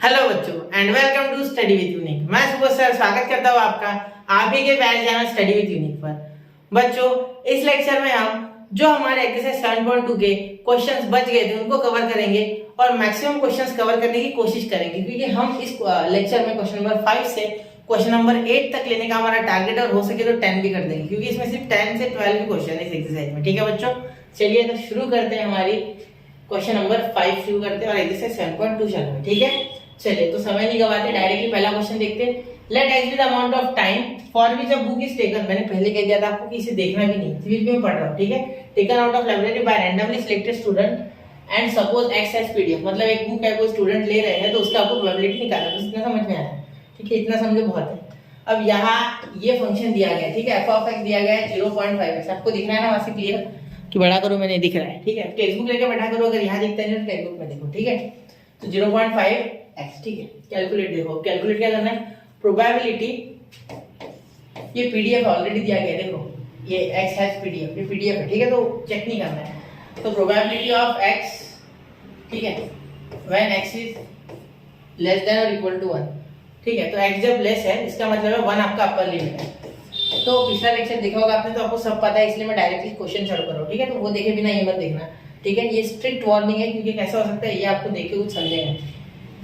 Hello बच्चों and welcome to study with unique. मैं सुबह सर स्वागत करता हूँ आपका आप ही के प्यारे चैनल स्टडी विद यूनिक पर। बच्चों इस लेक्चर में हम जो हमारे एक्सरसाइज 7.2 के क्वेश्चंस बच गए थे उनको कवर करेंगे और मैक्सिमम क्वेश्चंस कवर करने की कोशिश करेंगे, क्योंकि हम इस लेक्चर में क्वेश्चन नंबर 5 से क्वेश्चन नंबर 8 तक लेने का हमारा टारगेट और हो सके तो 10 भी कर देंगे, क्योंकि इसमें सिर्फ 10 से 12 भी क्वेश्चन है इस एक्सरसाइज में। ठीक है बच्चों, चलिए तो शुरू करते हैं। हमारी क्वेश्चन नंबर 5 शुरू करते हैं और एक्सरसाइज 7.2 चल रहा है। ठीक है, चलिए तो समय नहीं गवाते, डायरेक्टली पहला क्वेश्चन देखते हैं। Let X be the amount of time for which a book is taken. मैंने पहले कह दिया था आपको कि इसे देखना भी नहीं, फिर भी मैं पढ़ रहा हूं। ठीक है, taken out of library by randomly selected student and suppose X has PDF. मतलब एक बुक है, कोई स्टूडेंट ले रहे हैं तो उसका आपको प्रोबेबिलिटी निकालना है। इतना समझ में आया? ठीक है, इतना समझो बहुत है। अब यहाँ ये फंक्शन दिया गया है, ठीक है, एफ ऑफ एक्स दिया गया है 0.5। आपको दिख रहा है ना वहां से क्लियर कि बड़ा करो, मैंने दिख रहा है। ठीक है, टेक्स्ट बुक लेके बैठा करो, अगर यहाँ दिखता है तो टेक्स्ट बुक में देखो। ठीक है, तो 0.5 x। ठीक है, कैलकुलेट देखो, कैलकुलेट क्या करना है, प्रोबेबिलिटी, ये पीडीएफ ऑलरेडी दिया गया है, देखो ये x हैज पीडीएफ, ये पीडीएफ है। ठीक है, तो चेक नहीं करना है। तो प्रोबेबिलिटी ऑफ x, ठीक है, when x is less than और इक्वल टू 1। ठीक है, तो x जब लेस है इसका मतलब है 1 आपका अपर लिमिट है। तो पिछला लेक्चर देखा होगा आपने, तो आपको सब पता है, इसलिए मैं डायरेक्टली क्वेश्चन सॉल्व कर रहा हूं। ठीक है, तो वो देखे बिना ये मत देखना। ठीक है, ये स्ट्रिक्ट वार्निंग है, क्योंकि कैसा हो सकता है ये आपको देख के कुछ समझेगा,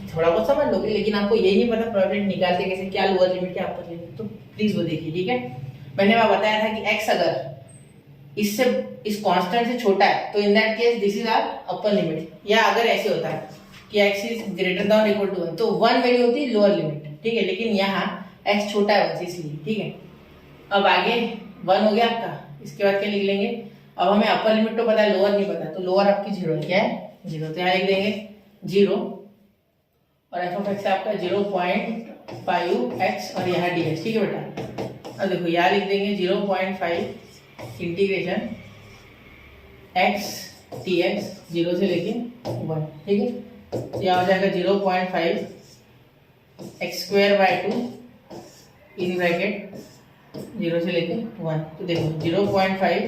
थोड़ा बहुत समझ लोगे, लेकिन आपको यही नहीं पता प्रोबेबिलिटी निकालते कैसे, क्या लोअर लिमिट क्या अपर लिमिट। तो प्लीज वो देखिए। ठीक है, मैंने वहां बताया था कि x अगर इससे इस कांस्टेंट से छोटा है तो in that case this is our upper limit, या अगर ऐसे होता है कि x इज ग्रेटर देन और इक्वल टू 1 तो 1 वैल्यू होती है लोअर लिमिट। ठीक है, लेकिन यहाँ x छोटा है 1 से, इसलिए। ठीक है, अब आगे 1 हो गया आपका, इसके बाद क्या लिख लेंगे, अब हमें अपर लिमिट तो पता है, लोअर नहीं पता, तो लोअर आपकी 0 है। क्या है? 0। तो यहाँ लिख देंगे 0 और एफ ऑफ एक्स आपका 0.5x और यहाँ dx। ठीक है बेटा, अब देखो यहाँ लिख देंगे 0.5 इंटीग्रेशन x dx 0 से लेके 1। ठीक है, तो यहाँ हो जाएगा 0.5 x square by 2 in bracket 0 से लेके 1। तो देखो 0.5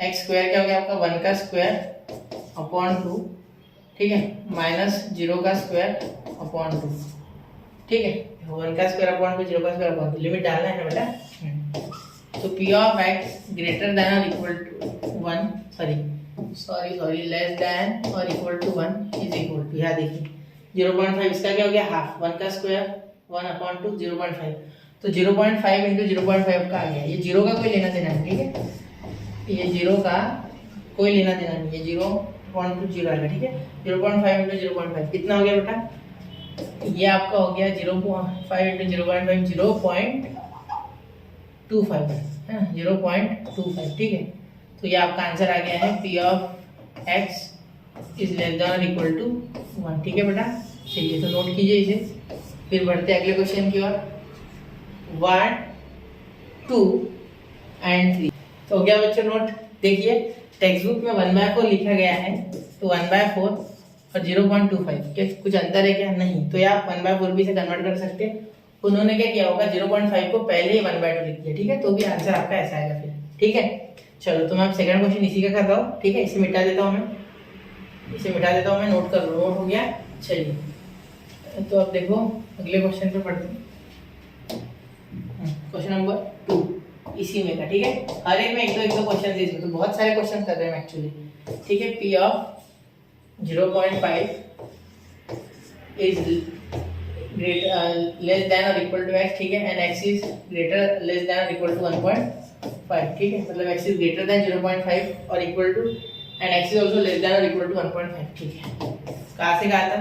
x स्क्वायर क्या हो गया आपका 1 का स्क्वायर अपॉन 2। ठीक है, माइनस 0 का स्क्वायर अपॉन 2। ठीक है, 1 का स्क्वायर अपॉन 2, 0 का स्क्वायर अपॉन 2, लिमिट डालना है ना बेटा। तो p of x greater than और equal to 1, sorry less than और equal to 1 is equal to, यहाँ देखिए 0.5 इसका क्या हो गया हाफ, 1 का स्क्वायर 1 अपॉन 2 0.5, तो 0.5 इंटू 0.5 का आ गया। ये 0 का कोई लेना देना नहीं। ठीक है, ये 0 का कोई लेना देना नहीं है, 0.20 आएगा। ठीक है, 0.5 इंटू 0.5 कितना हो गया बेटा, ये आपका हो गया 0.5 इंटू 0.5 0.25 है, 0.25। ठीक है, तो ये आपका आंसर आ गया है p of x is less than और इक्वल टू 1। ठीक है बेटा, चलिए तो नोट कीजिए इसे, फिर बढ़ते हैं अगले क्वेश्चन की ओर। 1, 2 एंड 3। तो हो गया बच्चों नोट। देखिए टेक्स्ट बुक में 1/4 लिखा गया है, तो 1/4 और 0.25 क्या कुछ अंतर है क्या? नहीं। तो ये आप 1/4 भी से कन्वर्ट कर सकते हैं। उन्होंने क्या किया होगा, 0.5 को पहले ही 1/2 लिख दिया। ठीक है, तो भी आंसर आपका ऐसा आएगा फिर। ठीक है, चलो तो मैं अब सेकंड क्वेश्चन इसी का कर रहा हूँ। ठीक है, इसे मिटा देता हूँ मैं, इसे मिटा देता हूँ मैं, नोट कर लो, नोट हो गया। चलिए तो अब देखो अगले क्वेश्चन पे पढ़ते हैं। क्वेश्चन नंबर 2 इसी में का। ठीक है, हर एक में एक दो क्वेश्चन है इसमें, तो बहुत सारे क्वेश्चन कर रहे हैं एक्चुअली। ठीक है, p of 0.5 is less than और इक्वल टू x। ठीक है, and x is greater less than और इक्वल टू 1.5। ठीक है, मतलब x इज ग्रेटर देन 0.5 और equal to, and x is also less than और इक्वल टू 1.5। ठीक है, कहाँ से कहा था,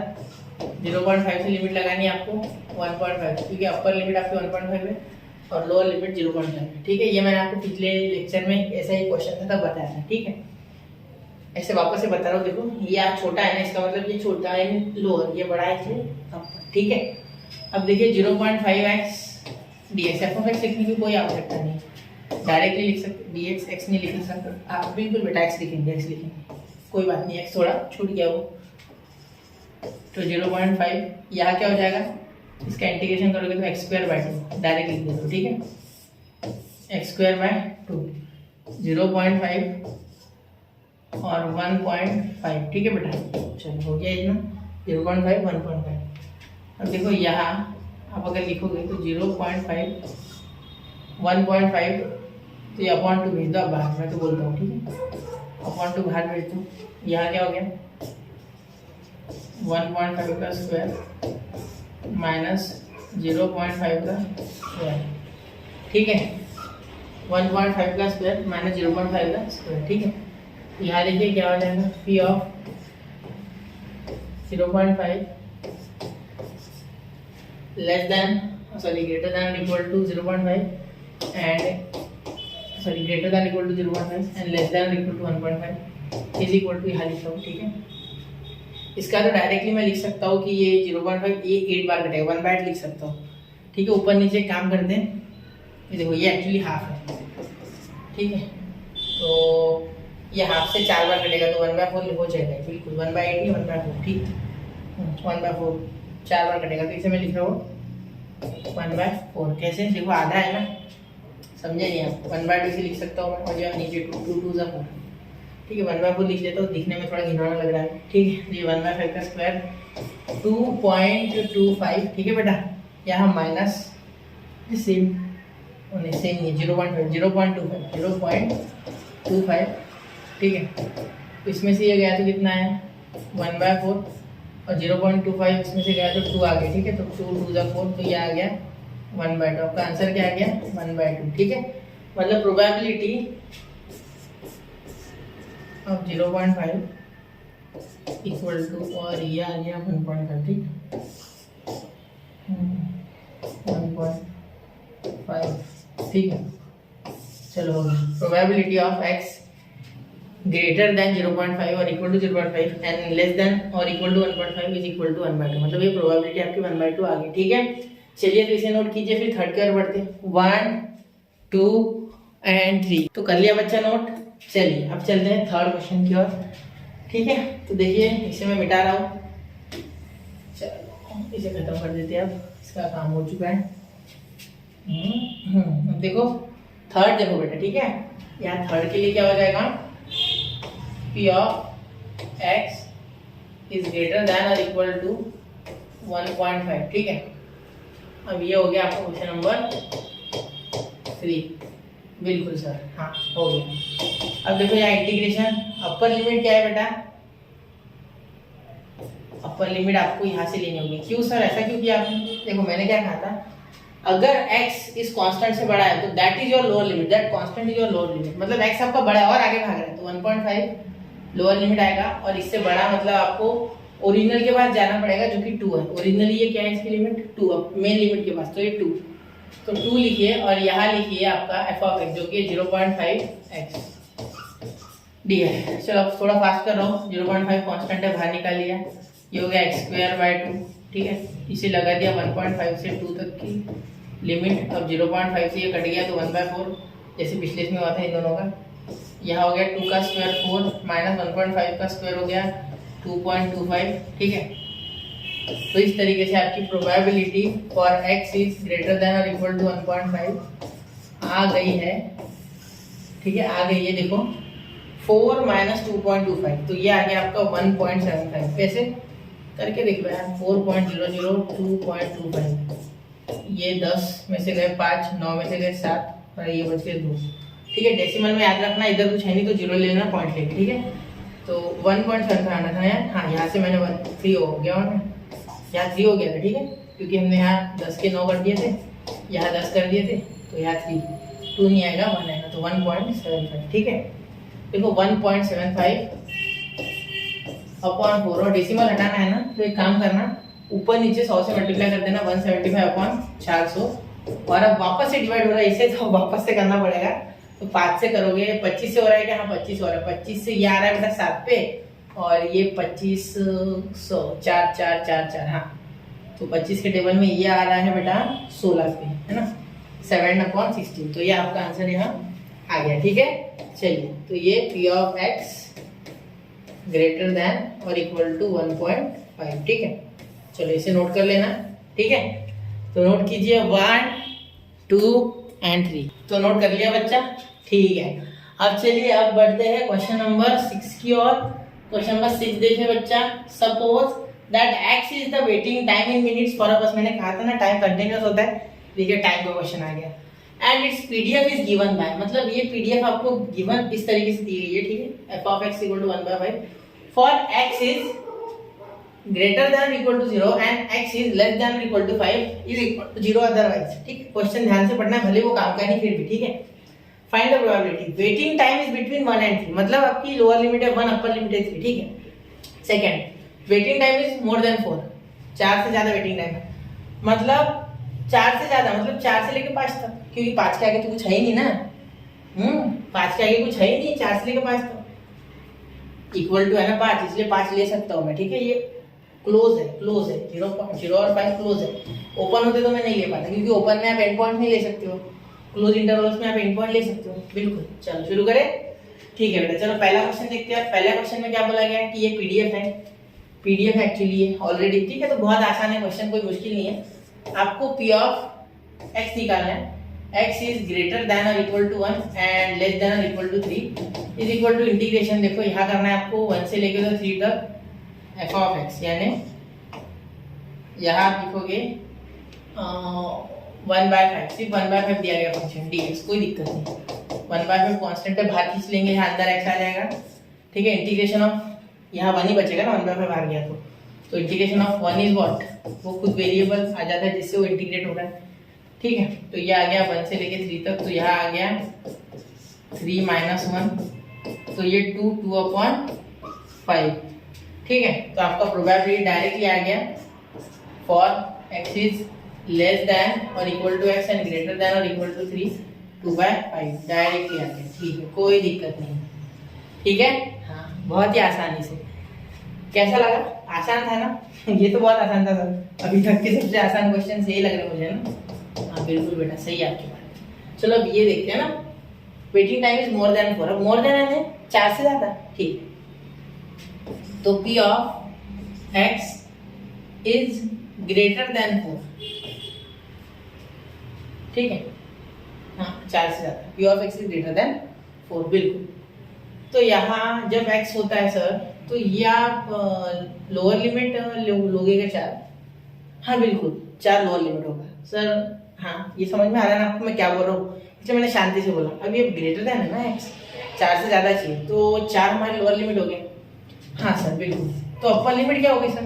0.5 से लिमिट लगानी है आपको 1.5, क्योंकि अपर लिमिट आपकी 1.5 है और लोअर लिमिट 0.5 है। ठीक है, ये मैंने आपको पिछले लेक्चर में ऐसा ही क्वेश्चन था तब बताया था। ठीक है, ऐसे वापस से बता रहा हूँ। देखो ये आप छोटा है ना, इसका मतलब ये छोटा है लोअर, ये बड़ा है इसलिए अपर। ठीक है, अब देखिए 0.5x dx, F of x लिखने की कोई आवश्यकता नहीं, डायरेक्टली लिख सकते, dx x नहीं लिख सकते आप, बिल्कुल बेटा x लिखेंगे, x लिखेंगे, कोई बात नहीं, x थोड़ा छूट गया वो। तो 0.5 यहाँ क्या हो जाएगा, इसका इंटीग्रेशन करोगे तो x स्क्वायर बाय 2 डायरेक्ट लिख दो। ठीक है, x स्क्वायर बाय 2 0.5 और 1.5। ठीक है बेटा, चलो हो गया इतना। 0.5 1.5। अब देखो यहाँ आप अगर लिखोगे तो 0.5 1.5, तो ये अपॉन टू भेज दो आप बाहर, मैं तो बोलता हूँ ठीक है, अपॉन टू बाहर भेज दो। यहाँ क्या हो गया 1.5 का स्क्वायर माइनस 0.5 का स्क्वायर, ठीक है, 1.5 का स्क्वायर माइनस 0.5 का स्क्वायर, ठीक है। यहाँ देखिए क्या हो जाएगा, P of 0.5 less than sorry greater than equal to 0.5 and sorry greater than equal to 0.5 and less than equal to 1.5 is equal to, यहाँ लिखता हूँ ठीक है। इसका तो डायरेक्टली मैं लिख सकता हूँ कि ये 0.5 ये 8 बार कटेगा, 1/8 लिख सकता हूँ ठीक है। ऊपर नीचे काम कर दें, ये देखो ये एक्चुअली हाफ है ठीक है, तो ये हाफ से 4 बार कटेगा तो 1/4 हो जाएगा, बिल्कुल 1/8 नहीं 1/4 ठीक, 1/4 4 बार कटेगा, तो इसे मैं लिख रहा हूँ 1/4। कैसे देखो आधा है ना, समझे नहीं आप, 1/2 से लिख सकता हूँ मैं, और यहाँ नीचे 2 2 2 4 ठीक है, 1/4 लिख देता हूँ, दिखने में थोड़ा घिनौना लग रहा है ठीक है। ये 1/5 का स्क्वायर 2.25 ठीक है बेटा, यहाँ माइनस सेम सेम नहीं 0.25 ठीक है। तो इसमें से ये गया तो कितना है 1/4 और 0.25 इसमें से गया तो 2 आ गया ठीक है, तो 2 2 4 तो ये आ गया 1/2। आपका आंसर क्या आ गया 1/2 ठीक है। मतलब प्रोबेबिलिटी ऑफ 0.5 इक्वल टू, और ये आ गया 1.5 ठीक 1.5 ठीक है। चलो हो गया, probability of x greater than 0.5 और equal to 0.5 and less than और equal to 1.5 is equal to 1/2, मतलब ये प्रोबेबिलिटी आपकी 1/2 आ गई ठीक है। चलिए तो इसे नोट कीजिए, फिर थर्ड की ओर बढ़ते हैं 1 2 एंड 3। तो कर लिया बच्चा नोट। चलिए अब चलते हैं थर्ड क्वेश्चन की ओर ठीक है। तो देखिए इसे मैं मिटा रहा हूँ, चलो इसे खत्म कर देते हैं, अब इसका काम हो चुका है। देखो थर्ड देखो बेटा ठीक है, यहाँ थर्ड के लिए क्या हो जाएगा, P of x is greater than और इक्वल टू 1.5 ठीक है। अब ये हो गया आपका क्वेश्चन नंबर 3, बिल्कुल सर हाँ हो गया। अब देखो यहाँ इंटीग्रेशन, अपर लिमिट क्या है बेटा, अपर लिमिट आपको यहाँ से लेनी होगी। क्यों सर ऐसा क्यों किया आपने, देखो मैंने क्या कहा था, अगर x इस कांस्टेंट से बड़ा है तो that is your lower limit, that constant is your lower limit, मतलब x आपका बड़ा है और आगे भाग रहा है तो 1.5 लोअर लिमिट आएगा, और इससे बड़ा मतलब आपको ओरिजिनल के पास जाना पड़ेगा जो कि 2 है। ओरिजिनली ये क्या है इसकी लिमिट 2, अब मेन लिमिट के पास तो ये 2, तो 2 लिखिए और यहाँ लिखिए आपका f ऑफ x जो कि 0.5x डी है। चलो अब थोड़ा फास्ट कर रहा हूँ, 0.5 कांस्टेंट है बाहर निकाल लिया, ये हो गया x²/2 ठीक है। इसे लगा दिया 1.5 से 2 तक की लिमिट, अब 0.5 से ये कट गया तो 1/4 जैसे पिछले इसमें हुआ था इन दोनों का। यहाँ हो गया 2 का स्क्वायर 4 माइनस 1.5 का स्क्वायर हो गया 2.25 ठीक है। तो इस तरीके से आपकी probability for x is greater than और इक्वल टू 1.5 आ गई है ठीक है, आ गई है। देखो 4 माइनस 2.25 तो ये आ गया आपका 1.75। कैसे करके देख लो यार, 4.00 2.25, ये 10 में से गए 5, 9 में से गए 7 और ये बच गए 2 ठीक है। डेसिमल में याद रखना, इधर कुछ है नहीं तो 0 ले लेना, पॉइंट लेके ठीक है। तो 1.75 आना था यार, हाँ यहाँ से मैंने 3 हो गया और यहाँ 3 हो गया था ठीक है, क्योंकि हमने यहाँ 10 के 9 कर दिए थे, यहाँ 10 कर दिए थे तो यहाँ 3, 2 नहीं आएगा 1 आएगा, तो 1.75 ठीक है। देखो 1.75 अपॉन 4 और डेसिमल हटाना है ना, तो एक काम करना ऊपर नीचे 100 से मल्टीप्लाई कर देना 175 अपॉन 400, और अब वापस से डिवाइड हो रहा है इसे तो वापस से करना पड़ेगा, तो 5 से करोगे 25 से हो रहा है क्या, हाँ 25 हो रहा है, 25 से ये आ रहा है बेटा 7 पे और ये 2500 4 4 4 4 हाँ, तो 25 के टेबल में ये आ रहा है बेटा 16 पे है ना, 7/16, तो ये आपका आंसर यहाँ आ गया ठीक है। चलिए तो ये P of x greater than और इक्वल टू 1.5 ठीक है। चलो इसे नोट कर लेना ठीक है, तो नोट कीजिए 1 2 एंड 3, तो नोट कर लिया बच्चा ठीक है। अब चलिए अब बढ़ते हैं क्वेश्चन नंबर 6 की ओर। क्वेश्चन नंबर 6 देखिए बच्चा, suppose that x is the waiting time in minutes for a बस। मैंने कहा था ना टाइम कंटिन्यूअस होता है, देखिए टाइम का क्वेश्चन आ गया। And it's PDF is given by, मतलब ये पीडीएफ आपको गिवन इस तरीके से दी गई है, ठीक है। f of x equal to 1/5 for x is greater than equal to 0 and x is less than equal to 5 is equal to 0 otherwise, ठीक है। क्वेश्चन ध्यान से पढ़ना है, भले वो काम का नहीं फिर भी, ठीक है। Find the probability waiting time is between 1 and 3, मतलब आपकी लोअर लिमिट है 1, अपर लिमिट है 3, ठीक है। Second waiting time is more than 4, 4 से ज्यादा वेटिंग टाइम है, मतलब 4 से ज्यादा मतलब 4 से लेके 5 तक, क्योंकि 5 के आगे तो कुछ है ही नहीं ना। 5 के आगे कुछ है ही नहीं, 4 से लेके 5 तक इक्वल टू है ना 5, इसलिए 5 ले सकता हूं मैं, ठीक है। ये क्लोज है 0.0 और 5 क्लोज है। ओपन होते तो मैं नहीं ले पाता, क्योंकि ओपन में आप एंड पॉइंट नहीं ले सकते हो, क्लोज इंटरवल्स में आप एंड पॉइंट ले सकते हो। बिल्कुल, चलो शुरू करें, ठीक है बेटा। चलो पहला क्वेश्चन देखते हैं। पहला क्वेश्चन में क्या बोला गया है कि ये पीडीएफ है, पीडीएफ एक्चुअली है ऑलरेडी, ठीक है। तो बहुत आसान है क्वेश्चन, कोई मुश्किल नहीं है। आपको p ऑफ x निकालना है, x इज ग्रेटर देन और equal to 1 and less than और equal to 3 is equal to integration. देखो यहाँ करना है आपको 1 से लेकर तो 3 तक f ऑफ x, यानी यहाँ आप लिखोगे 1/5, सिर्फ 1/5 दिया गया फंक्शन dx, कोई दिक्कत नहीं। 1/5 कांस्टेंट है, बाहर खींच लेंगे, यहाँ अंदर x आ जाएगा, ठीक है। इंटीग्रेशन ऑफ यहाँ 1 ही बचेगा ना, 1/5 आ गया तो इंटीग्रेशन ऑफ 1 इज व्हाट, वो खुद वेरिएबल आ जाता है जिससे वो इंटीग्रेट हो रहा है, ठीक है। तो ये आ गया 1 से लेके 3 तक, तो यहाँ आ गया 3 - 1, तो ये 2/5, ठीक है। तो आपका प्रोबेबिलिटी डायरेक्टली आ गया for x is less than और equal to x and greater than और इक्वल टू 3 2/5 डायरेक्टली आ गया, ठीक है, कोई दिक्कत नहीं, ठीक है। हाँ, बहुत ही आसानी से। कैसा लगा? आसान था ना? ये तो बहुत आसान था सर, अभी तक के सबसे आसान क्वेश्चन यही लग रहे मुझे ना। हाँ बिल्कुल बेटा, सही है आपकी बात। चलो अब ये देखते हैं ना, waiting time is more than 4, अब मोर देन है 4 से ज्यादा, ठीक है। तो p of x is greater then 4, ठीक है। हाँ 4 से ज्यादा, p of x is greater then 4, बिल्कुल। तो यहाँ जब x होता है सर, तो ये आप लोअर लिमिट लोगे क्या 4? हाँ बिल्कुल, 4 लोअर लिमिट होगा सर। हाँ ये समझ में आ रहा है ना आपको मैं क्या बोल रहा हूँ, इसलिए मैंने शांति से बोला। अब ये ग्रेटर देन है ना x, 4 से ज्यादा चाहिए, तो 4 हमारे लोअर लिमिट हो गए। हाँ सर बिल्कुल, तो अपर लिमिट क्या होगी सर?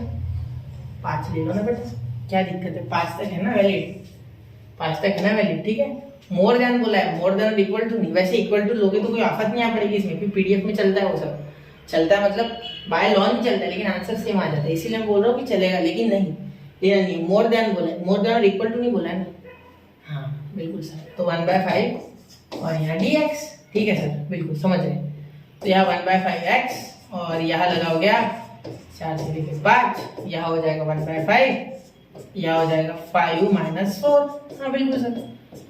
5 ले लो ना बेटा, क्या दिक्कत है, 5 तक है ना वैलिड, 5 तक है ना वैलिड, ठीक है। मोर देन बोला है, मोर देन इक्वल टू नहीं, वैसे इक्वल टू लोगे तो कोई आफत नहीं आ पड़ेगी इसमें, क्योंकि पीडीएफ में चलता है वो सब, चलता है मतलब बाय लॉ नहीं चलता है, लेकिन आंसर सेम आ जाता है, इसीलिए मैं बोल रहा हूँ कि चलेगा, लेकिन नहीं लेना नहीं। मोर देन बोला है, मोर देन और इक्वल टू नहीं बोला है ना। हाँ बिल्कुल सर, तो 1/5 और यहाँ dx, ठीक है सर, बिल्कुल समझ रहे हैं। तो यहाँ 1/5x और यहाँ लगाओ गया 4 से लेकर 5, यहाँ हो जाएगा 1/5, यहाँ हो जाएगा 5 - 4। हाँ बिल्कुल सर,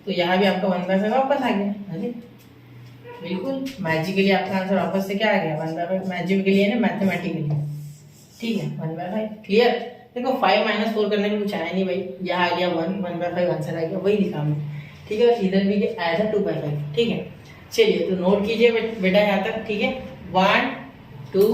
तो यहाँ भी आपका 1/5 वापस आ गया, अरे बिल्कुल मैजिकली आपका आंसर वापस से क्या आ गया 1/5, मैजिकली है ना मैथमेटिकली, ठीक है 1/5, क्लियर। देखो 5 - 4 करने में कुछ आया नहीं भाई, यहाँ आ गया 1/5 आंसर आ गया, वही लिखा हमने, ठीक है। इधर भी आया था 2/5, ठीक है। चलिए तो नोट कीजिए बेटा यहाँ तक, ठीक है, 1 2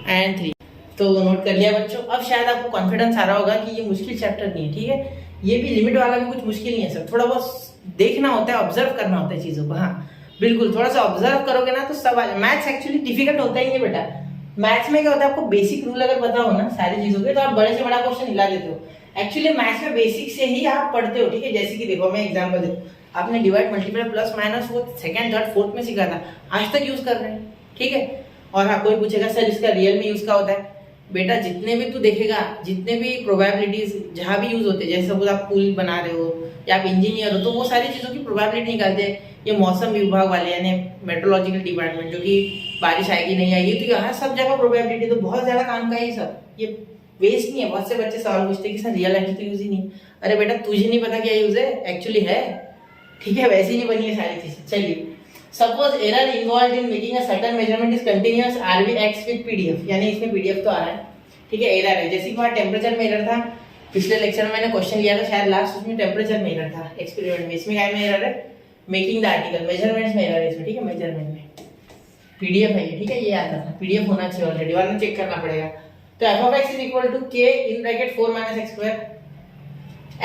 एंड 3, तो नोट कर लिया बच्चों। अब शायद आपको कॉन्फिडेंस आ रहा होगा कि ये मुश्किल चैप्टर नहीं है, ठीक है। ये भी लिमिट वाला भी कुछ मुश्किल नहीं है सर, थोड़ा बहुत देखना होता है, ऑब्जर्व करना होता है चीजों को। हाँ बिल्कुल, थोड़ा सा ऑब्जर्व करोगे ना तो सब आ जाए। मैथ्स एक्चुअली डिफिकल्ट होता ही नहीं बेटा, मैथ्स में क्या होता है, आपको बेसिक रूल अगर पता हो ना सारी चीजों के, तो आप बड़े से बड़ा क्वेश्चन हिला देते हो। एक्चुअली मैथ्स में बेसिक से ही आप पढ़ते हो, ठीक है। जैसे कि देखो मैं एग्जांपल देता हूं, आपने डिवाइड मल्टीप्लाई प्लस माइनस वो सेकंड थर्ड फोर्थ में सीखा था, आज तक यूज कर रहे हैं, ठीक है। और हाँ कोई पूछेगा सर इसका रियल में यूज क्या होता है, बेटा जितने भी तू देखेगा, जितने भी प्रोबेबिलिटीज जहां भी यूज होते हैं, जैसे सपोज आप पुल बना रहे हो या आप इंजीनियर हो, तो वो सारी चीजों की प्रोबेबिलिटी निकालते हैं ये मौसम विभाग वाले, यानी मेट्रोलॉजिकल डिपार्टमेंट, जो कि बारिश आएगी नहीं आएगी, तो यहाँ सब जगह प्रोबेबिलिटी, तो बहुत ज्यादा काम का है ये सब, ये वेस्ट नहीं है। बहुत से बच्चे सवाल पूछते हैं कि सर रियल लाइफ तो यूज ही नहीं, अरे बेटा तुझे नहीं पता क्या यूज है, एक्चुअली है, ठीक है, वैसे ही नहीं बनी है सारी चीजें। चलिए suppose error involve in making a certain measurement is continuous RVX with PDF, यानी इसमें PDF तो आ रहा है, ठीक है, एरर है। जैसे कि वहाँ टेम्परेचर में एरर था, पिछले लेक्चर में मैंने क्वेश्चन लिया था शायद लास्ट, उसमें टेम्परेचर में एरर था एक्सपेरिमेंट में, इसमें क्या में एरर है, मेकिंग द आर्टिकल, मेजरमेंट्स में एरर है इसमें, ठीक है, मेजरमेंट में PDF है ये, ठीक है, ये आता था, PDF होना चाहिए ऑलरेडी, वरना चेक करना पड़ेगा। तो f of x is equal to k in bracket 4 minus x square,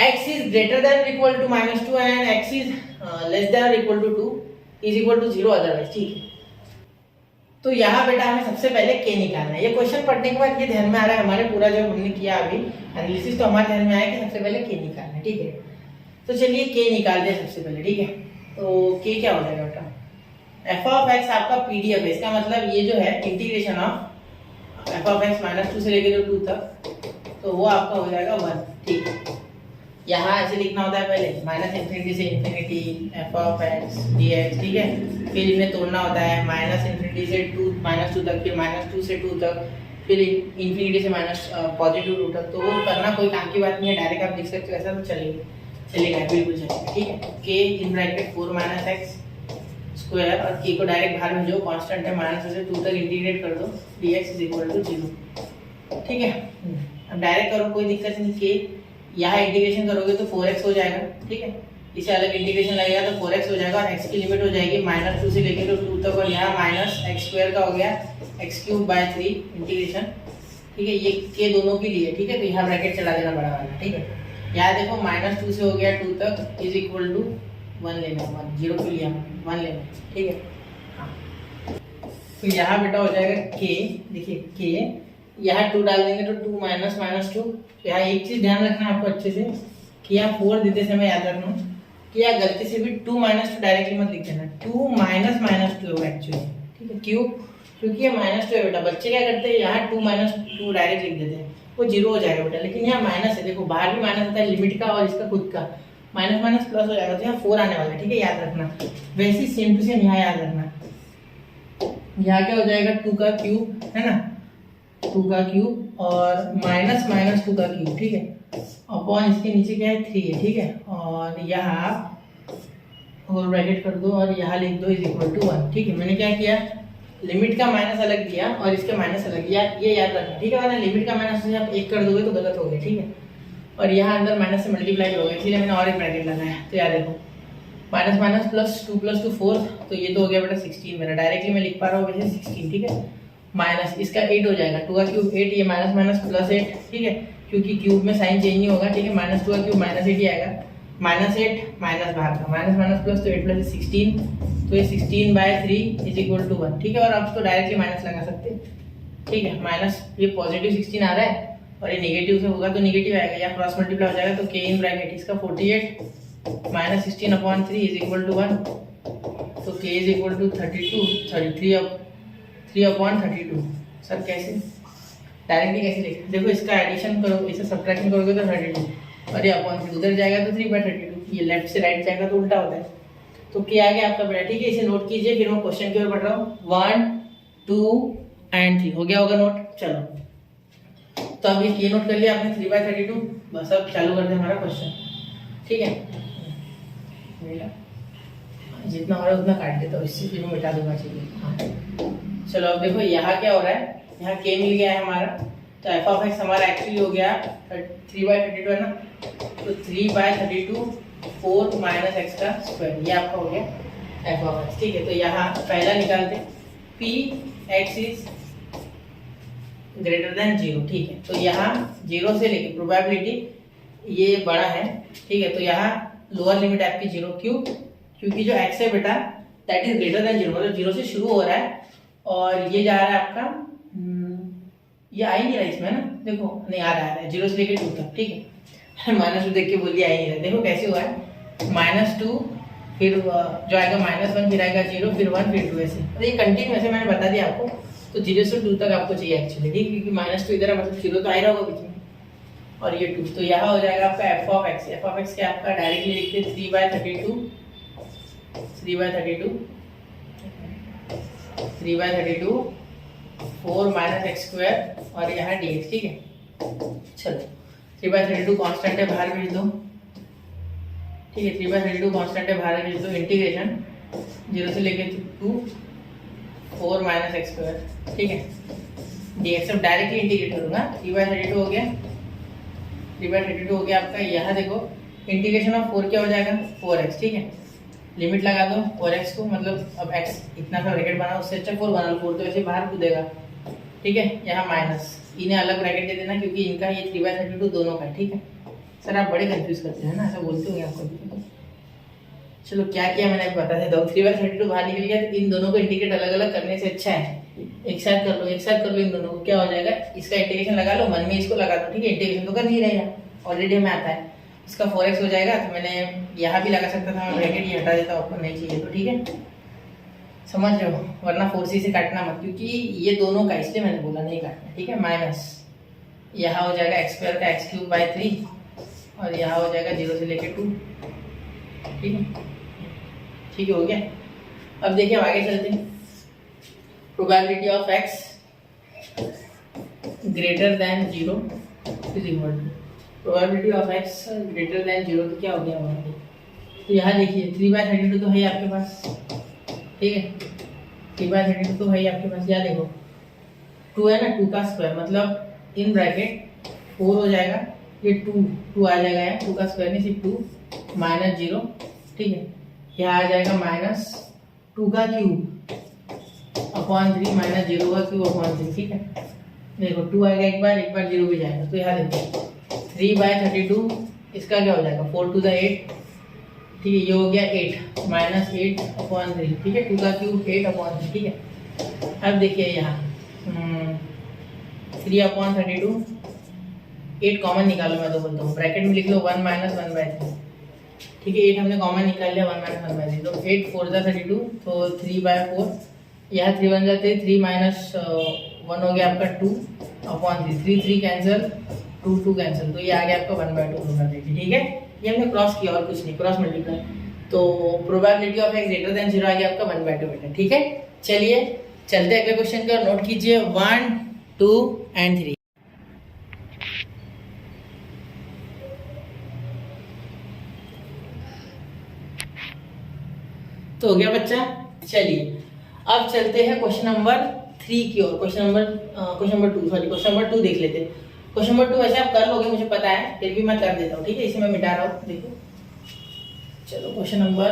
x is greater than equal to -2 and x is less than equal to 2 is equal to 0 otherwise, ठीक है। तो यहाँ बेटा हमें सबसे पहले के निकालना है। ये क्वेश्चन पढ़ने के बाद ये ध्यान में आ रहा है हमारे, पूरा जो हमने किया अभी एनालिसिस, तो हमारे ध्यान में आया कि सबसे पहले के निकालना है, ठीक है। तो चलिए के निकाल दिया सबसे पहले, ठीक है। तो के क्या हो जाएगा बेटा, एफ ऑफ एक्स आपका पीडीएफ है, इसका मतलब ये जो है integration of F of x -2 से लेकर 2 तक, तो वो आपका हो जाएगा 1, ठीक है। यहाँ ऐसे लिखना होता है पहले -∞ से infinity F of x dx, ठीक है। फिर इन्हें तोड़ना होता है -∞ से -2 तक, फिर -2 से 2 तक, फिर इन्फिनिटी से +2 तक। तो वो करना कोई काम की बात नहीं है, डायरेक्ट आप लिख सकते हो, ऐसा तो चलेगा बिल्कुल चलेगा, ठीक है। के in bracket 4 minus x square, और के को डायरेक्ट बाहर भेजो, कांस्टेंट है -2 से 2 तक इंटीग्रेट कर दो, dx इज इक्वल टू 0, ठीक है। अब डायरेक्ट करो, कोई दिक्कत नहीं। के यहाँ इंटीग्रेशन करोगे तो 4x हो जाएगा, ठीक है। इसे अलग इंटीग्रेशन लगेगा तो 4x हो जाएगा, और x की लिमिट हो जाएगी -2 से लेकर 2 तक, और यहाँ -x² का हो गया x³/3 इंटीग्रेशन, ठीक है। ये के दोनों के लिए, ठीक है। तो यहाँ ब्रैकेट चला देना बड़ा वाला, ठीक है। यहाँ देखो -2 से हो गया 2 तक इज इक्वल टू 1 लेना, 1 0 क्यों लिया, 1 लेना, ठीक है। हाँ, तो यहाँ बेटा हो जाएगा के, देखिए के यहाँ 2 डाल देंगे तो 2 -2। तो यहाँ एक चीज ध्यान रखना आपको अच्छे से कि यहाँ 4 देते समय याद रखना कि यहाँ गलती से भी 2 -2 डायरेक्टली मत लिख देना, 2 -2 होगा एक्चुअली, ठीक है। क्यों, क्योंकि ये -2 है बेटा, बच्चे क्या करते हैं यहाँ 2 -2 डायरेक्ट लिख देते हैं, वो 0 हो जाएगा बेटा। लेकिन यहाँ माइनस है, देखो बाहर भी माइनस होता है लिमिट का और इसका खुद का, माइनस प्लस हो जाएगा, तो यहाँ 4 आने वाला है, ठीक है, याद रखना। वैसे सेम टू सेम यहाँ याद रखना, यहाँ क्या हो जाएगा 2 का क्यूब, है ना, 2 का क्यूब और -2 का क्यूब, ठीक है, अपॉन इसके नीचे क्या है 3 है, ठीक है। और यहाँ होल ब्रैकेट कर दो और यहाँ लिख दो इज इक्वल टू 1, ठीक है। मैंने क्या किया, लिमिट का माइनस अलग किया और इसके माइनस अलग किया, ये याद रखना, ठीक है। वरना लिमिट का माइनस से आप 1 कर दोगे तो गलत हो गया, ठीक है। और यहाँ अंदर माइनस से मल्टीप्लाई हो गया, इसलिए मैंने और एक ब्रैकेट लगाया। तो याद देखो माइनस +2 + 2 4, तो ये तो हो गया बेटा 16 मेरा, डायरेक्टली मैं लिख पा रहा हूँ वैसे 16, ठीक है। माइनस इसका 8 हो जाएगा, 2 का क्यूब 8, ये -+8, ठीक है, क्योंकि क्यूब में साइन चेंज नहीं होगा, ठीक है। -2 का क्यूब -8 ही आएगा, -8 माइनस बाहर का माइनस प्लस, तो 8 + 16, तो ये 16/3 इज इक्वल टू 1, ठीक है। और आप तो डायरेक्टली माइनस लगा सकते हैं, ठीक है। माइनस ये पॉजिटिव 16 आ रहा है और ये नेगेटिव से होगा तो नेगेटिव आएगा, या क्रॉस मल्टीप्लाई हो जाएगा, तो के इन ब्रैकेट इसका 48 -16/3 इज इक्वल टू 1, तो के इज इक्वल टू 3/32। सर कैसे, डायरेक्टली कैसे लिखें, देखो इसका एडिशन करो, इसे सब्ट्रैक्शन करोगे तो 32, और ये अपॉन 3 उधर जाएगा तो 3/32, ये लेफ्ट से राइट जाएगा तो उल्टा होता है। तो क्या आ गया आपका बेटा, ठीक है। इसे नोट कीजिए, फिर मैं क्वेश्चन की ओर बढ़ रहा हूँ। 1 2 एंड 3 हो गया होगा नोट, चलो। तो अब ये की नोट कर लिया आपने 3/32, बस अब चालू करते हैं हमारा क्वेश्चन, ठीक है। जितना हो रहा है उतना काट देता हूँ, इससे फिर मैं मिटा दूंगा चीजें। हाँ चलो, अब देखो यहाँ क्या हो रहा है, यहाँ के मिल गया है हमारा, तो एफ ऑफ एक्स हमारा एक्चुअली हो गया 3/32 है ना, तो 3/32 4 माइनस एक्स का स्क्वायर, ये आपका हो गया एफ ऑफ एक्स, ठीक है। तो यहाँ पहला निकालते P x is greater than 0, ठीक है। तो यहाँ 0 से लेके प्रोबेबिलिटी ये बड़ा है, ठीक है। तो यहाँ लोअर लिमिट आपकी 0, क्योंकि जो x है बेटा दैट इज ग्रेटर देन 0, मतलब 0 से शुरू हो रहा है और ये जा रहा है आपका, ये आ ही नहीं रहा इसमें ना, देखो नहीं आ रहा है 0 से लेकर 2 तक, ठीक है। -2 देख के बोलिए आ ही नहीं रहा, देखो कैसे हुआ है, -2 फिर जो आएगा -1, फिर आएगा 0, फिर 1, फिर 2, ऐसे। तो ये कंटिन्यू ऐसे मैंने बता दिया आपको, तो 0 से 2 तक आपको चाहिए एक्चुअली, ठीक, क्योंकि -2 इधर है, मतलब 0 तो आ ही रहा होगा बीच में, और ये 2, तो यहाँ हो जाएगा आपका एफ ऑफ एक्स के आपका डायरेक्टली लिखते 3/32 4 माइनस एक्स स्क्वायर और यहाँ dx, ठीक है। चलो 3/32 कांस्टेंट है, बाहर भेज दो, ठीक है। 3/32 कांस्टेंट है, बाहर भेज दो, इंटीग्रेशन 0 से लेके 2 4 माइनस एक्स स्क्वायर, ठीक है, dx। अब डायरेक्टली इंटीग्रेट करूंगा, 3/32 हो गया, 3/32 हो गया आपका। यहाँ देखो इंटीग्रेशन ऑफ 4 क्या हो जाएगा 4x, ठीक है। लिमिट लगा दो 4x को, मतलब अब x इतना सा ब्रैकेट बना, उससे अच्छा 4 बना लो, 4 तो ऐसे बाहर कूदेगा, ठीक है। यहाँ माइनस इन्हें अलग ब्रैकेट दे देना क्योंकि इनका ये 3/32 दोनों का है, ठीक है। सर आप बड़े कंफ्यूज करते हैं ना, ऐसा बोलते होंगे आपको भी। चलो क्या किया मैंने अभी बता देता हूँ। 3/32 बाहर निकल गया, तो इन दोनों को इंटीग्रेट अलग अलग करने से अच्छा है एक साथ कर लो, एक साथ कर लो इन दोनों को। क्या हो जाएगा, इसका इंटीग्रेशन लगा लो, मन में इसको लगा दो, ठीक है। इंटीग्रेशन तो कर नहीं रहेगा, ऑलरेडी हमें आता है। इसका 4x हो जाएगा, तो मैंने यहाँ भी लगा सकता था, मैं ब्रैकेट ये हटा देता हूँ, आपको नहीं चाहिए तो, ठीक है। समझ रहे हो, वरना 4c से काटना मत, क्योंकि ये दोनों का इसलिए मैंने बोला नहीं काटना, ठीक है। माइनस यहाँ हो जाएगा x² का x³/3 और यहाँ हो जाएगा 0 से लेके 2, ठीक है। ठीक हो गया। अब देखिए अब आगे चलते हैं। Probability of x greater than 0 is equal to probability of x greater than 0, तो क्या हो गया हमारा। तो यहाँ देखिए 3/32 तो है आपके पास, ठीक है। 3/32 तो है आपके पास। यहाँ देखो 2 है ना, 2 का स्क्वायर मतलब इन ब्रैकेट 4 हो जाएगा, ये 2 आ जाएगा, यहाँ 2 का स्क्वायर नहीं सिर्फ 2 माइनस 0, ठीक है। यहाँ आ जाएगा -2 का क्यूब अपॉन 3 माइनस 0 का क्यूब अपॉन 3, ठीक है। देखो 2 आएगा एक बार 0 भी जाएगा, तो यहाँ देखो 3/32 इसका क्या हो जाएगा 4 to the 8, ठीक है। ये हो गया 8 माइनस 8 अपॉन 3, ठीक है। 2 का क्यूब 8 अपॉन 3, ठीक है। अब देखिए यहाँ 3/32, 8 कॉमन निकालो, मैं तो बोलता हूँ ब्रैकेट में लिख लो 1 माइनस 1/3, ठीक है। 8 हमने कॉमन निकाल लिया, 1 माइनस 1/3, तो 8 4 जा 32, तो 3/4, यहाँ 3 बन जाते हैं, 3 माइनस 1 हो गया आपका 2 अपॉन 3, 3 कैंसिल, 2 कैंसिल, तो ये आ गया आपका 1/2 होगा, ठीक है। ये हमने क्रॉस किया और कुछ नहीं, क्रॉस मल्टीप्लाई, तो probability of x greater than 0 आ गया आपका 1/2 बेटा, ठीक है। चलिए चलते हैं अगले क्वेश्चन का, नोट कीजिए 1 2 एंड 3। तो हो गया बच्चा। चलिए अब चलते हैं क्वेश्चन नंबर 3 की ओर। क्वेश्चन नंबर 2 देख लेते हैं। क्वेश्चन नंबर 2 ऐसे आप कर लोगे मुझे पता है, फिर भी मैं कर देता हूँ, ठीक है। इसे मैं मिटा रहा हूँ, देखो। चलो क्वेश्चन नंबर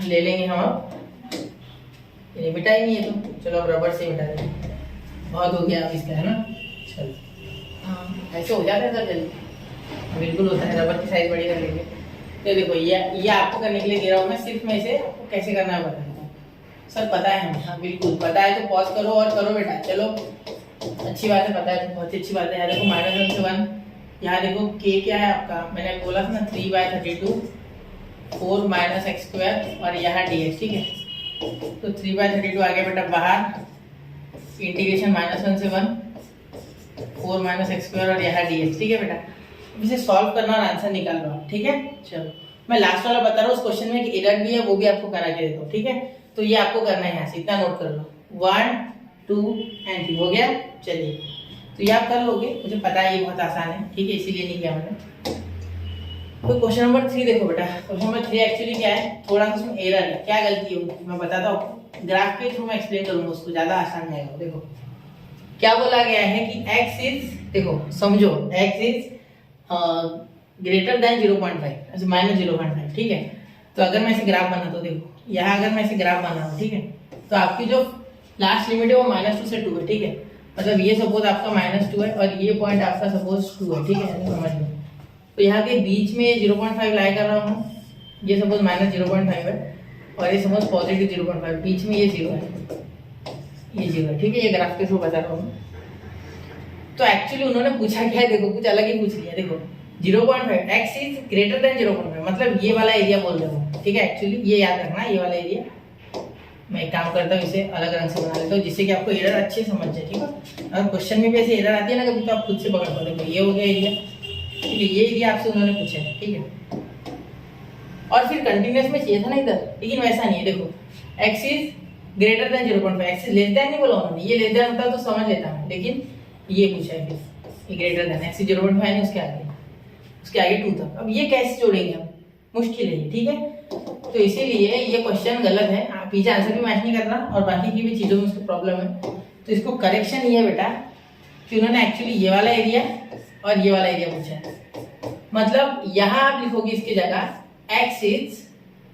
ले लेंगे हम अब, ये मिटा ही नहीं है तो चलो अब रबर से मिटा देंगे, बहुत हो गया अब इसका, है ना। चलो हाँ ऐसे हो जाता है सर जल्दी, बिल्कुल होता है, रबर की साइज बड़ी कर लेंगे। तो देखो ये आपको करने के लिए दे रहा हूँ मैं, सिर्फ मैं इसे आपको कैसे करना है बता देता हूँ। सर पता है हमें, हाँ बिल्कुल पता है, तो पॉज करो और करो बेटा। चलो अच्छी बात है, पता है तो बहुत अच्छी बात है। यहाँ देखो -1 से 1, यहाँ देखो k क्या है आपका, मैंने बोला था ना 3/32 4 माइनस x² और यहाँ dx, ठीक है। तो 3/32 आ गया बेटा बाहर, इंटीग्रेशन -1 से 1 4 माइनस x² और यहाँ dx, ठीक है बेटा। इसे सॉल्व करना और आंसर निकाल लो, ठीक है। चलो मैं लास्ट वाला बता रहा हूँ, उस क्वेश्चन में एक एरर भी है, वो भी आपको करा के देता हूँ, ठीक है। तो ये आपको करना है, यहाँ से इतना नोट कर लो 1 2 एंड 3 हो गया। चलिए तो ये आप कर लोगे, मुझे पता है ये बहुत आसान है, ठीक है, इसीलिए नहीं किया मैंने। तो क्वेश्चन नंबर 3 देखो बेटा। क्वेश्चन नंबर 3 एक्चुअली क्या है, थोड़ा सा उसमें एरर है। क्या गलती होगी मैं बताता हूँ, ग्राफ के थ्रू मैं एक्सप्लेन करूंगा उसको, ज्यादा आसान जाएगा। देखो क्या बोला गया है कि x इज, देखो समझो x इज ग्रेटर देन 0.5 ऐसे -0.5, ठीक है। तो अगर मैं इसे ग्राफ बनाता हूँ, देखो यहाँ अगर मैं इसे ग्राफ बना रहा हूँ, ठीक है, तो आपकी जो लास्ट लिमिट है वो -2 से 2 है, ठीक है। मतलब ये सपोज आपका -2 है और ये पॉइंट आपका सपोज 2 है, ठीक है, समझ लो। तो यहाँ के बीच में 0.5 लाई कर रहा हूँ, ये सपोज -0.5 है और ये सपोज पॉजिटिव 0.5, बीच में ये 0 है, ये 0 है, ठीक है। ये ग्राफ के थ्रू बता रहा हूँ। तो एक्चुअली उन्होंने पूछा क्या है, देखो कुछ अलग ही पूछ लिया। देखो 0.5 x इज ग्रेटर देन 0.5, मतलब ये वाला एरिया बोल रहे हो, ठीक है। एक्चुअली ये याद रखना, ये वाला एरिया। मैं एक काम करता हूँ, इसे अलग रंग से बना लेता हूँ जिससे कि आपको एरर अच्छे समझ जाए, ठीक है। अगर क्वेश्चन में भी ऐसे एरर आती है ना कभी, तो आप खुद से पकड़ पाओ। देखो ये हो गया एरिया, ठीक है, ये एरिया आपसे उन्होंने पूछा है, ठीक है। और फिर कंटिन्यूअस में चाहिए था ना इधर, लेकिन वैसा नहीं है। देखो x is greater than 0.5, x is less then नहीं बोला उन्होंने, ये लेस देन होता तो समझ लेता मैं, लेकिन ये पूछा है फिर ग्रेटर देन, x 0.5 नहीं, उसके आगे 2 तक। अब ये कैसे जोड़ेंगे हम, मुश्किल है, ठीक है। तो इसीलिए ये क्वेश्चन गलत है, पीछे आंसर भी मैच नहीं कर रहा और बाकी की भी चीजों में उसको प्रॉब्लम है। तो इसको करेक्शन ये है बेटा कि उन्होंने एक्चुअली ये वाला एरिया और ये वाला एरिया पूछा है। मतलब यहाँ आप लिखोगे इसकी जगह x इज,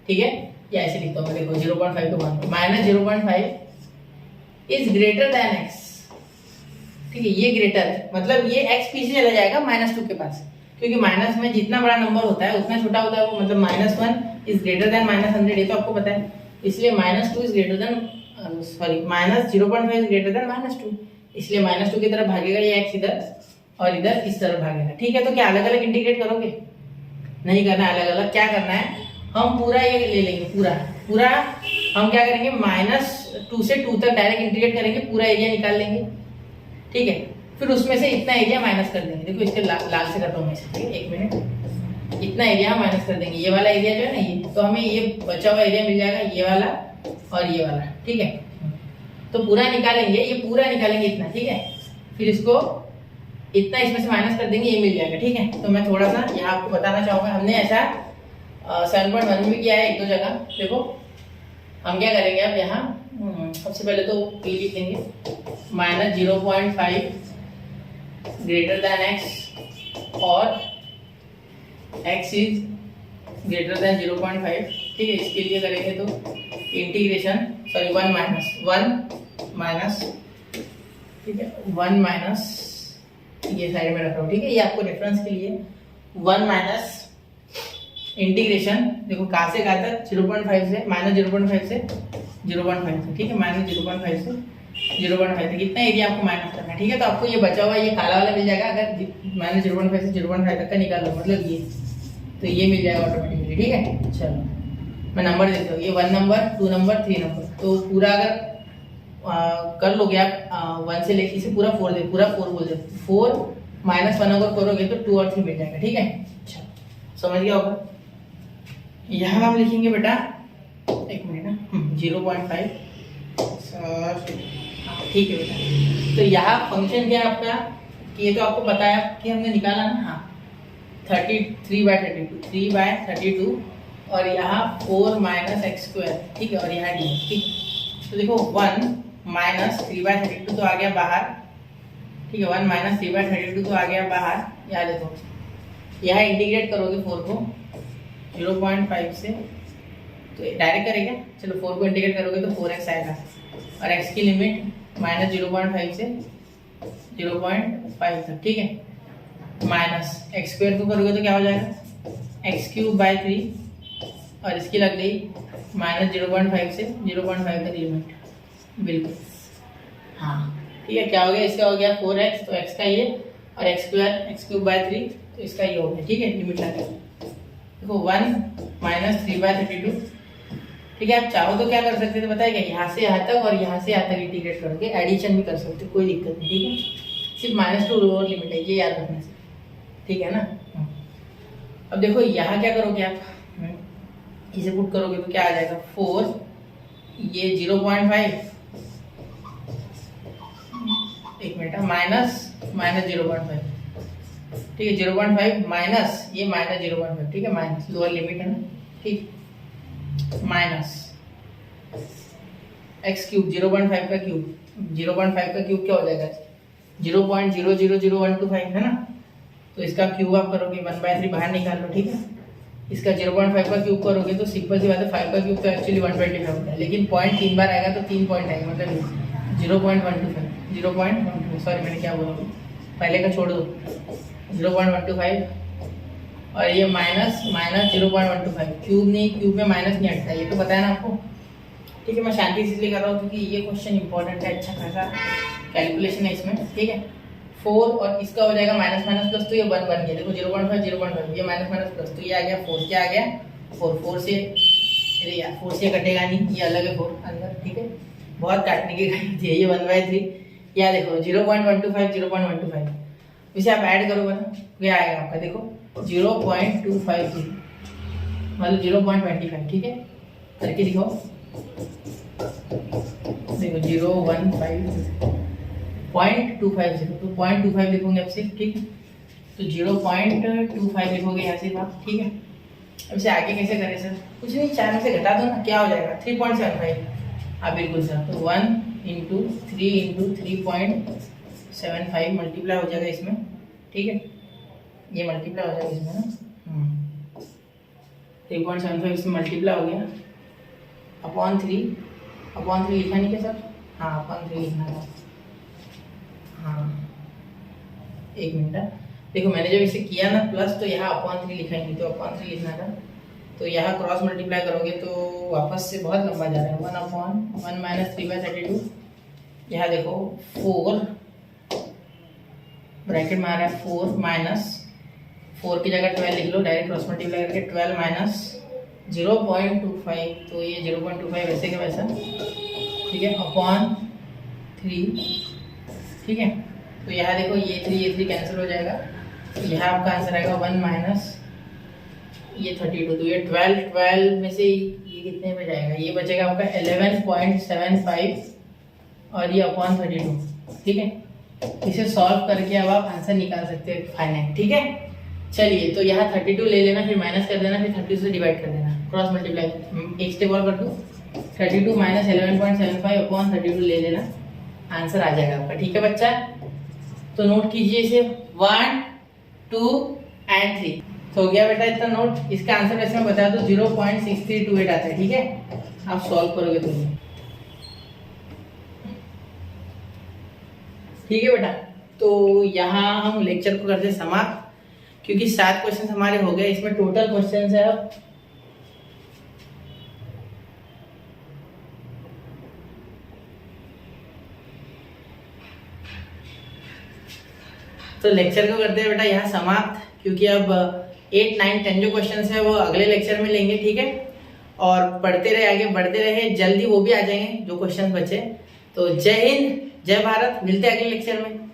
ठीक है, या ऐसे लिखता हूँ, देखो 0.5 को -0.5 इज ग्रेटर देन x, ठीक है, ये ग्रेटर है, मतलब ये x पीछे चला जाएगा -2 के पास, क्योंकि माइनस में जितना बड़ा नंबर होता है उतना छोटा होता है वो, मतलब -1 इज ग्रेटर देन -100, ये तो आपको पता है। इसलिए -2 is greater then sorry -0.5 is greater then -2, इसलिए -2 की तरफ भागेगा ये x इधर और इधर इस तरफ भागेगा। ठीक है, तो क्या अलग अलग इंटीग्रेट करोगे? नहीं करना है अलग अलग, क्या करना है, हम पूरा ये ले लेंगे, पूरा हम क्या करेंगे, -2 से 2 तक डायरेक्ट इंटीग्रेट करेंगे, पूरा एरिया निकाल लेंगे। ठीक है, फिर उसमें से इतना एरिया माइनस कर देंगे, देखो इसके लाल से कटो में से, ठीक है, 1 मिनट, इतना एरिया हम माइनस कर देंगे, ये वाला एरिया जो है ना ये, तो हमें ये बचा हुआ एरिया मिल जाएगा, ये वाला और ये वाला। ठीक है, तो पूरा निकालेंगे, ये पूरा निकालेंगे इतना। ठीक है, फिर इसको इतना इसमें से माइनस कर देंगे, ये मिल जाएगा। ठीक है, तो मैं थोड़ा सा यहाँ आपको बताना चाहूंगा, हमने ऐसा 7.1 में किया है 1-2 जगह। देखो हम क्या करेंगे, अब यहाँ सबसे पहले तो p लिख लेंगे, -0.5 ग्रेटर देन x और x इज ग्रेटर देन 0.5। ठीक है, इसके लिए करेंगे तो इंटीग्रेशन, सॉरी 1 माइनस, ठीक है, 1 माइनस, ये साइड में रख रहा हूँ। ठीक है, ये आपको रेफरेंस के लिए 1 माइनस इंटीग्रेशन, देखो कहाँ से कहाँ तक, 0.5 से -0.5 से 0.5 से। ठीक है, -0.5 से 0.5 तक इतना एरिया आपको माइनस करना है। ठीक है, तो आपको ये बचा हुआ ये काला वाला मिल जाएगा, अगर -0.5 से 0.5 तक का निकालो, मतलब ये, तो ये मिल जाएगा ऑटोमेटिकली। ठीक है, चलो मैं नंबर देता हूँ, ये 1 नंबर, 2 नंबर, 3 नंबर, तो पूरा अगर कर लोगे आप 1 से लेके इसे पूरा 4 दे, पूरा 4 बोल दे, 4 -1 अगर करोगे तो 2 और 3 मिल जाएगा। ठीक है, अच्छा समझ गया होगा। यहाँ हम लिखेंगे बेटा, 1 मिनट ना, 0.5, ठीक है बेटा। तो यहाँ फंक्शन क्या है आपका, कि ये तो आपको पता है कि हमने निकाला ना, हाँ 3/32, 3/32 और यहाँ 4 - x²। ठीक है, और यहाँ d। ठीक, तो देखो 1 - 3/32 तो आ गया बाहर। ठीक है, 1 - 3/32 तो आ गया बाहर। यहाँ देखो, यहाँ इंटीग्रेट करोगे 4 को 0.5 से, तो डायरेक्ट करेंगे, चलो 4 को इंटीग्रेट करोगे तो 4x आएगा, और x की लिमिट -0.5 से 0.5 तक। ठीक है, माइनस x² को करोगे तो क्या हो जाएगा, x³ 3, और इसकी लग गई -0.5 से 0.5 तक लिमिट, बिल्कुल हाँ। ठीक है, क्या हो गया, इसका हो गया 4x, तो x का ये, और x² 3, तो इसका ये हो गया। ठीक है, लिमिट लगा, देखो 1 - 3/32। ठीक है, आप चाहो तो क्या कर सकते थे बताया क्या, यहाँ से यहाँ तक और यहाँ से यहाँ तक इंटीग्रेट करके एडिशन भी कर सकते हो, कोई दिक्कत नहीं। ठीक है, सिर्फ -2 लोअर लिमिट है, ये याद रखना से। ठीक है ना, अब देखो यहाँ क्या करोगे आप, इसे पुट करोगे तो क्या आ जाएगा, 4, ये 0.5, 1 मिनट, -0.5। ठीक है, 0.5 माइनस ये -0.5। ठीक है, माइनस लोअर लिमिट है ना। ठीक, माइनस x³ 0.5 का क्यूब, 0.5 का क्यूब क्या हो जाएगा, 0.000125 है ना, तो इसका क्यूब आप करोगे 1/3 बाहर निकाल लो। ठीक है, इसका 0.5 का क्यूब करोगे तो सिंपल सी बात है, 5 का क्यूब तो एक्चुअली 125 होता है, लेकिन पॉइंट 3 बार आएगा तो 3 पॉइंट आएगा, मतलब 0.125, सॉरी मैंने क्या बोला, पहले का छोड़ दो, 0.125, और ये माइनस 0.125, क्यूब नहीं, क्यूब में माइनस नहीं हटता, ये तो पता है ना आपको। ठीक है, मैं शांति से इसलिए कर रहा हूँ क्योंकि ये क्वेश्चन इंपॉर्टेंट है, अच्छा खासा कैलकुलेशन है इसमें। ठीक है, 4 और इसका हो जाएगा माइनस प्लस, तो ये 1 बन गया, देखो 0.5 ये माइनस प्लस, तो ये आ गया 4, क्या आ गया 4 से, अरे यार 4 से कटेगा नहीं, ये अलग है 4 अंदर। ठीक है, बहुत काटने की गई थी, ये 1/3, या देखो 0.125, इसे आप ऐड करोगे ना, क्या आएगा आपका, देखो 0.250, मतलब 0.25। ठीक है, करके दिखाओ, देखो 0.250, तो 0.25 लिखोगे आप सिर्फ। ठीक है, तो 0.25 लिखोगे यहाँ से आप। ठीक है, अब इसे आगे कैसे करें सर, कुछ नहीं, 4 में से घटा दो ना, क्या हो जाएगा 3.75। हाँ बिल्कुल सर, तो 1 × 3 × 3.75 मल्टीप्लाई हो जाएगा इसमें। ठीक है, ये मल्टीप्लाई हो जाएगा इसमें ना, 3.75 इसमें मल्टीप्लाई हो गया, अपॉन 3 लिखा नहीं क्या सर, हाँ अपॉन 3 लिखना था, हाँ एक मिनट, देखो मैंने जब इसे किया ना प्लस, तो यहाँ अपॉन 3 लिखा ही नहीं, तो अपॉन 3 लिखना था, तो यहाँ क्रॉस मल्टीप्लाई करोगे तो वापस से बहुत लंबा जा रहा है, 1/1 माइनस 3/32, यहाँ देखो 4 ब्रैकेट में आ रहा है 4 माइनस 4 की जगह 12 लिख लो, डायरेक्ट क्रॉस मल्टीप्लाई करके 12 माइनस 0.25, तो ये 0.25 वैसे का वैसा, ठीक है, अपॉन 3, ठीक है। तो यहाँ देखो ये 3 कैंसिल हो जाएगा, तो यहाँ आपका आंसर आएगा 1 माइनस ये 32, तो ये 12 में से ये कितने में जाएगा, ये बचेगा आपका 11.75 और ये अपॉन 32, ठीक है। इसे सॉल्व करके अब आप आंसर निकाल सकते हैं फाइनल, ठीक है। चलिए, तो यहाँ 32 ले लेना, फिर माइनस कर देना, फिर 32 से डिवाइड कर देना, क्रॉस मल्टीप्लाई एक स्टेप और कर दो, 32 माइनस 11.75 अपॉन 32 ले लेना, आंसर आ जाएगा आपका, ठीक है बच्चा। तो नोट कीजिए इसे 1, 2 एंड 3, तो हो गया बेटा इतना नोट। इसका आंसर वैसे मैं बता दूं 0.6328 आता है, ठीक है। आप सॉल्व करोगे तो ठीक है बेटा। तो यहाँ हम लेक्चर को करते समाप्त, क्योंकि 7 क्वेश्चन हमारे हो गए, इसमें टोटल क्वेश्चन है अब तो लेक्चर को करते हैं बेटा यहाँ समाप्त, क्योंकि अब 8, 9, 10 जो क्वेश्चन है वो अगले लेक्चर में लेंगे, ठीक है। और पढ़ते रहे, आगे बढ़ते रहे, जल्दी वो भी आ जाएंगे जो क्वेश्चन बचे। तो जय हिंद, जय भारत, मिलते हैं अगले लेक्चर में।